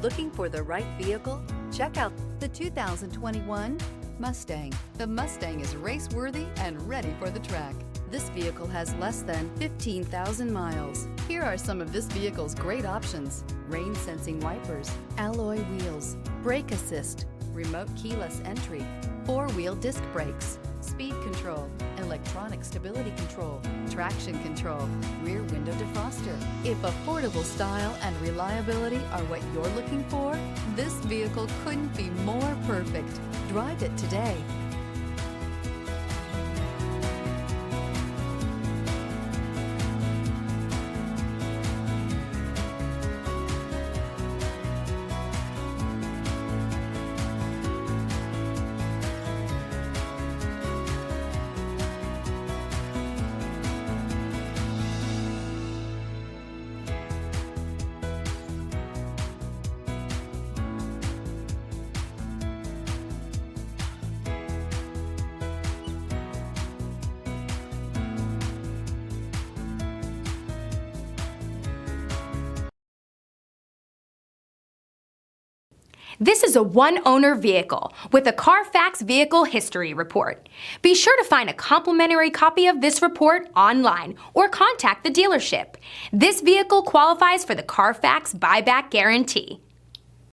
Looking for the right vehicle? Check out the 2021 Mustang. The Mustang is race-worthy and ready for the track. This vehicle has less than 15,000 miles. Here are some of this vehicle's great options: rain-sensing wipers, alloy wheels, brake assist, remote keyless entry, four-wheel disc brakes, speed control, electronic stability control, traction control, rear window defroster. If affordable style and reliability are what you're looking for, this vehicle couldn't be more perfect. Drive it today. This is a one-owner vehicle with a Carfax Vehicle History Report. Be sure to find a complimentary copy of this report online or contact the dealership. This vehicle qualifies for the Carfax Buyback Guarantee.